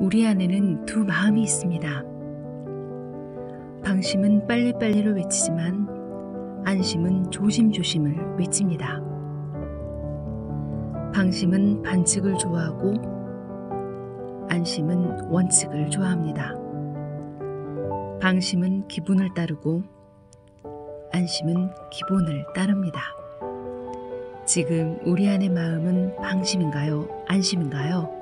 우리 안에는 두 마음이 있습니다. 방심은 빨리빨리를 외치지만 안심은 조심조심을 외칩니다. 방심은 반칙을 좋아하고 안심은 원칙을 좋아합니다. 방심은 기분을 따르고 안심은 기본을 따릅니다. 지금 우리 안의 마음은 방심인가요? 안심인가요?